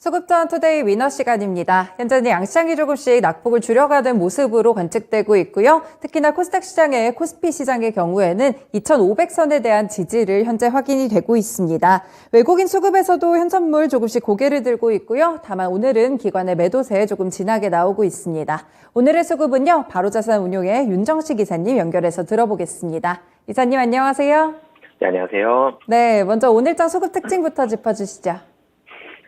수급전 투데이 위너 시간입니다. 현재는 양시장이 조금씩 낙폭을 줄여가는 모습으로 관측되고 있고요. 특히나 코스닥 시장의 코스피 시장의 경우에는 2,500선에 대한 지지를 현재 확인이 되고 있습니다. 외국인 수급에서도 현선물 조금씩 고개를 들고 있고요. 다만 오늘은 기관의 매도세 조금 진하게 나오고 있습니다. 오늘의 수급은요, 바로자산운용의 윤정식 이사님 연결해서 들어보겠습니다. 이사님 안녕하세요. 네, 안녕하세요. 네, 먼저 오늘장 수급 특징부터 짚어주시죠.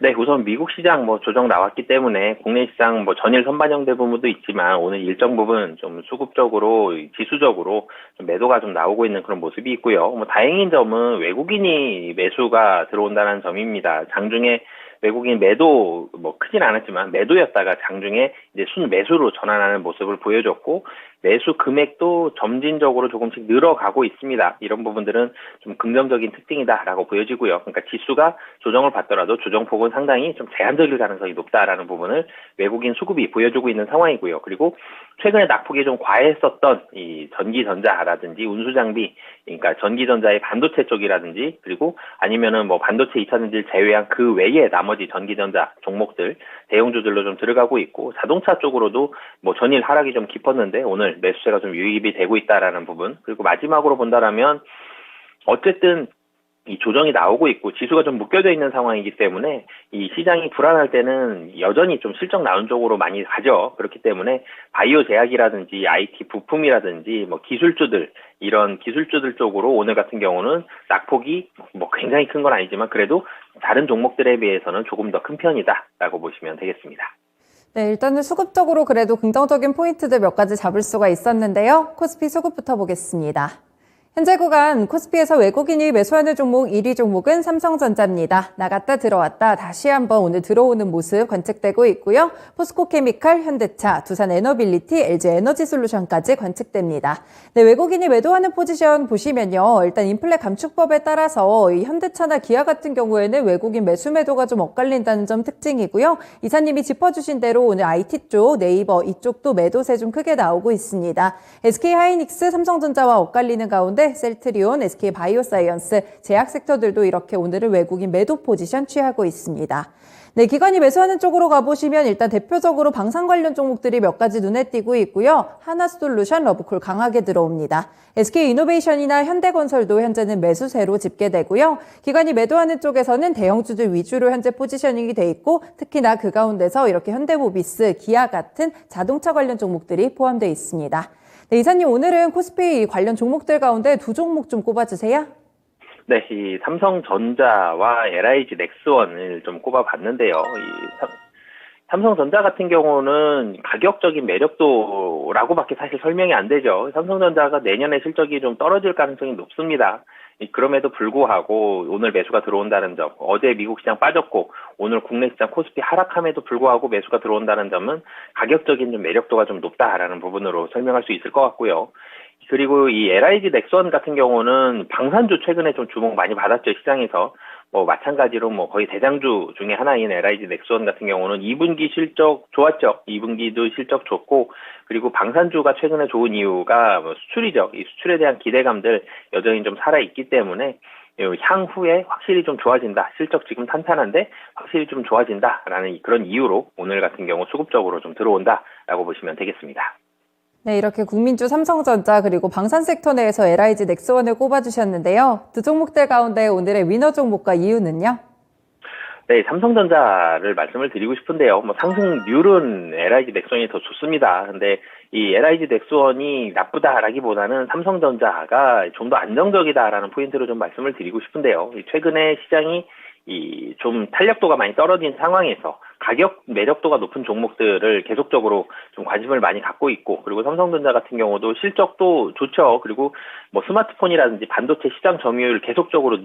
네, 우선 미국 시장 조정 나왔기 때문에 국내 시장 전일 선반영된 부분도 있지만 오늘 일정 부분 좀 수급적으로, 지수적으로 좀 매도가 좀 나오고 있는 그런 모습이 있고요. 다행인 점은 외국인이 매수가 들어온다는 점입니다. 장중에 외국인 매도, 크진 않았지만 매도였다가 장중에 이제 순매수로 전환하는 모습을 보여줬고, 매수 금액도 점진적으로 조금씩 늘어가고 있습니다. 이런 부분들은 좀 긍정적인 특징이다라고 보여지고요. 그러니까 지수가 조정을 받더라도 조정폭은 상당히 좀 제한적일 가능성이 높다라는 부분을 외국인 수급이 보여주고 있는 상황이고요. 그리고 최근에 낙폭이 좀 과했었던 이 전기전자라든지 운수장비, 그러니까 전기전자의 반도체 쪽이라든지, 그리고 아니면은 반도체 2차전지를 제외한 그 외에 나머지 전기전자 종목들, 대형주들로 좀 들어가고 있고, 자동차 쪽으로도 전일 하락이 좀 깊었는데 오늘 매수세가 좀 유입이 되고 있다라는 부분. 그리고 마지막으로 본다라면 어쨌든 이 조정이 나오고 있고 지수가 좀 묶여져 있는 상황이기 때문에 이 시장이 불안할 때는 여전히 좀 실적 나온 쪽으로 많이 가죠. 그렇기 때문에 바이오 제약이라든지 IT 부품이라든지 기술주들, 이런 기술주들 쪽으로 오늘 같은 경우는 낙폭이 굉장히 큰 건 아니지만 그래도 다른 종목들에 비해서는 조금 더 큰 편이다라고 보시면 되겠습니다. 네, 일단은 수급적으로 그래도 긍정적인 포인트들 몇 가지 잡을 수가 있었는데요. 코스피 수급부터 보겠습니다. 현재 구간 코스피에서 외국인이 매수하는 종목 1위 종목은 삼성전자입니다. 나갔다 들어왔다 다시 한번 오늘 들어오는 모습 관측되고 있고요. 포스코케미칼, 현대차, 두산에너빌리티, LG에너지솔루션까지 관측됩니다. 네, 외국인이 매도하는 포지션 보시면요. 일단 인플레 감축법에 따라서 이 현대차나 기아 같은 경우에는 외국인 매수 매도가 좀 엇갈린다는 점 특징이고요. 이사님이 짚어주신 대로 오늘 IT 쪽, 네이버 이쪽도 매도세 좀 크게 나오고 있습니다. SK하이닉스, 삼성전자와 엇갈리는 가운데 셀트리온, SK바이오사이언스, 제약 섹터들도 이렇게 오늘은 외국인 매도 포지션 취하고 있습니다. 네, 기관이 매수하는 쪽으로 가보시면 일단 대표적으로 방산 관련 종목들이 몇 가지 눈에 띄고 있고요. 하나솔루션, 러브콜 강하게 들어옵니다. SK이노베이션이나 현대건설도 현재는 매수세로 집계되고요. 기관이 매도하는 쪽에서는 대형주들 위주로 현재 포지셔닝이 돼 있고 특히나 그 가운데서 이렇게 현대모비스, 기아 같은 자동차 관련 종목들이 포함되어 있습니다. 네, 이사님 오늘은 코스피 관련 종목들 가운데 두 종목 좀 꼽아주세요. 네, 이 삼성전자와 LIG 넥스원을 좀 꼽아봤는데요. 삼성전자 같은 경우는 가격적인 매력도라고밖에 사실 설명이 안 되죠. 삼성전자가 내년에 실적이 좀 떨어질 가능성이 높습니다. 그럼에도 불구하고 오늘 매수가 들어온다는 점, 어제 미국 시장 빠졌고 오늘 국내 시장 코스피 하락함에도 불구하고 매수가 들어온다는 점은 가격적인 좀 매력도가 좀 높다라는 부분으로 설명할 수 있을 것 같고요. 그리고 이 LIG 넥스원 같은 경우는 방산주 최근에 좀 주목 많이 받았죠, 시장에서. 마찬가지로 거의 대장주 중에 하나인 LIG 넥스원 같은 경우는 2분기 실적 좋았죠. 2분기도 실적 좋고, 그리고 방산주가 최근에 좋은 이유가 수출이죠. 이 수출에 대한 기대감들 여전히 좀 살아있기 때문에 향후에 확실히 좀 좋아진다. 실적 지금 탄탄한데 확실히 좀 좋아진다라는 그런 이유로 오늘 같은 경우 수급적으로 좀 들어온다라고 보시면 되겠습니다. 네, 이렇게 국민주 삼성전자 그리고 방산 섹터 내에서 LIG 넥스원을 꼽아주셨는데요. 두 종목들 가운데 오늘의 위너 종목과 이유는요? 네, 삼성전자를 말씀을 드리고 싶은데요. 상승률은 LIG 넥스원이 더 좋습니다. 근데 이 LIG 넥스원이 나쁘다라기보다는 삼성전자가 좀 더 안정적이다라는 포인트로 좀 말씀을 드리고 싶은데요. 최근에 시장이 좀 탄력도가 많이 떨어진 상황에서 가격 매력도가 높은 종목들을 계속적으로 좀 관심을 많이 갖고 있고, 그리고 삼성전자 같은 경우도 실적도 좋죠. 그리고 스마트폰이라든지 반도체 시장 점유율 계속적으로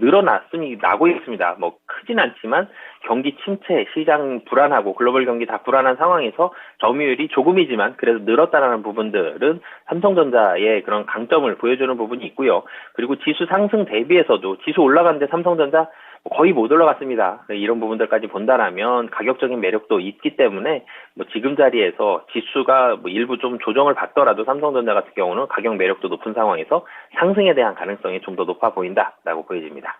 나고 있습니다. 크진 않지만 경기 침체, 시장 불안하고 글로벌 경기 다 불안한 상황에서 점유율이 조금이지만 그래도 늘었다라는 부분들은 삼성전자의 그런 강점을 보여주는 부분이 있고요. 그리고 지수 상승 대비해서도 지수 올라가는데 삼성전자 거의 못 올라갔습니다. 이런 부분들까지 본다라면 가격적인 매력도 있기 때문에 지금 자리에서 지수가 일부 좀 조정을 받더라도 삼성전자 같은 경우는 가격 매력도 높은 상황에서 상승에 대한 가능성이 좀 더 높아 보인다라고 보여집니다.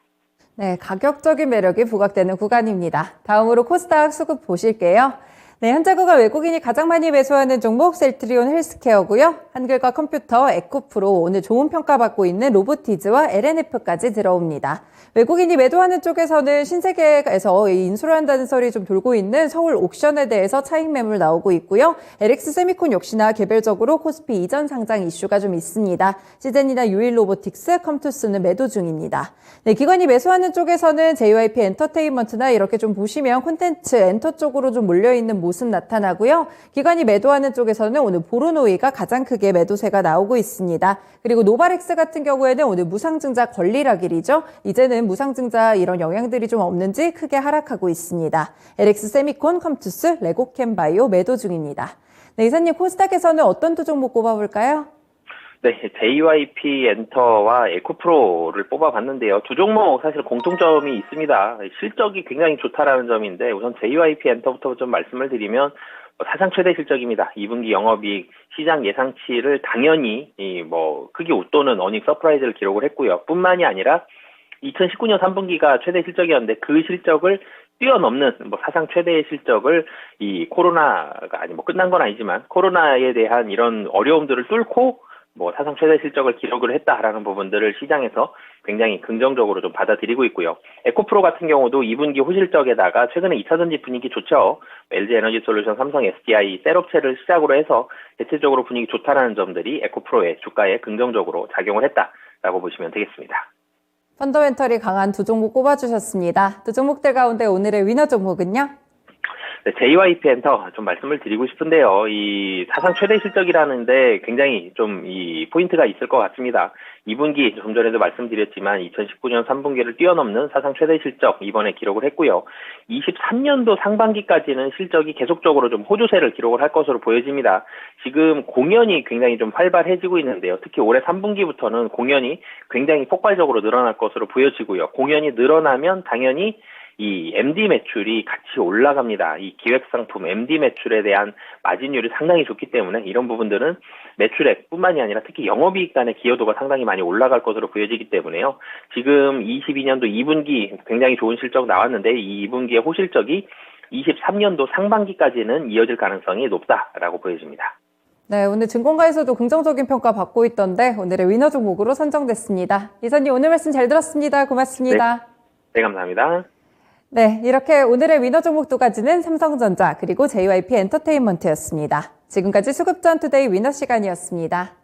네, 가격적인 매력이 부각되는 구간입니다. 다음으로 코스닥 수급 보실게요. 네, 현재 구간 외국인이 가장 많이 매수하는 종목 셀트리온 헬스케어고요. 한글과 컴퓨터, 에코프로, 오늘 좋은 평가받고 있는 로보티즈와 LNF까지 들어옵니다. 외국인이 매도하는 쪽에서는 신세계에서 인수를 한다는 설이 좀 돌고 있는 서울 옥션에 대해서 차익 매물 나오고 있고요. LX 세미콘 역시나 개별적으로 코스피 이전 상장 이슈가 좀 있습니다. 시젠이나 유일 로보틱스, 컴투스는 매도 중입니다. 네, 기관이 매수하는 쪽에서는 JYP 엔터테인먼트나 이렇게 좀 보시면 콘텐츠, 엔터 쪽으로 좀 몰려있는 모습 나타나고요. 기관이 매도하는 쪽에서는 오늘 보르노이가 가장 크게 매도세가 나오고 있습니다. 그리고 노바렉스 같은 경우에는 오늘 무상증자 권리락일이죠. 이제는 무상증자 이런 영향들이 좀 없는지 크게 하락하고 있습니다. LX 세미콘, 컴투스, 레고캠바이오 매도 중입니다. 네, 이사님 코스닥에서는 어떤 두 종목 꼽아볼까요? 네, JYP 엔터와 에코프로를 뽑아봤는데요. 두 종목 사실 공통점이 있습니다. 실적이 굉장히 좋다라는 점인데 우선 JYP 엔터부터 좀 말씀을 드리면 사상 최대 실적입니다. 2분기 영업이익 시장 예상치를 당연히 크게 웃도는 어닝 서프라이즈를 기록을 했고요. 뿐만이 아니라 2019년 3분기가 최대 실적이었는데 그 실적을 뛰어넘는 사상 최대의 실적을 이 코로나가 끝난 건 아니지만 코로나에 대한 이런 어려움들을 뚫고 사상 최대 실적을 기록을 했다라는 부분들을 시장에서 굉장히 긍정적으로 좀 받아들이고 있고요. 에코프로 같은 경우도 2분기 호실적에다가 최근에 2차전지 분위기 좋죠. LG 에너지 솔루션, 삼성 SDI, 셀업체를 시작으로 해서 대체적으로 분위기 좋다라는 점들이 에코프로의 주가에 긍정적으로 작용을 했다라고 보시면 되겠습니다. 펀더멘털이 강한 두 종목 꼽아주셨습니다. 두 종목들 가운데 오늘의 위너 종목은요? 네, JYP 엔터 좀 말씀을 드리고 싶은데요. 이 사상 최대 실적이라는데 굉장히 좀 이 포인트가 있을 것 같습니다. 2분기 좀 전에도 말씀드렸지만 2019년 3분기를 뛰어넘는 사상 최대 실적 이번에 기록을 했고요. 23년도 상반기까지는 실적이 계속적으로 좀 호조세를 기록을 할 것으로 보여집니다. 지금 공연이 굉장히 좀 활발해지고 있는데요. 특히 올해 3분기부터는 공연이 굉장히 폭발적으로 늘어날 것으로 보여지고요. 공연이 늘어나면 당연히 이 MD 매출이 같이 올라갑니다. 이 기획상품 MD 매출에 대한 마진율이 상당히 좋기 때문에 이런 부분들은 매출액뿐만이 아니라 특히 영업이익 간의 기여도가 상당히 많이 올라갈 것으로 보여지기 때문에요. 지금 22년도 2분기 굉장히 좋은 실적 나왔는데 이 2분기의 호실적이 23년도 상반기까지는 이어질 가능성이 높다라고 보여집니다. 네, 오늘 증권가에서도 긍정적인 평가 받고 있던데 오늘의 위너 종목으로 선정됐습니다. 이사님 오늘 말씀 잘 들었습니다. 고맙습니다. 네, 감사합니다. 네, 이렇게 오늘의 위너 종목 두 가지는 삼성전자 그리고 JYP 엔터테인먼트였습니다. 지금까지 수급전 투데이 위너 시간이었습니다.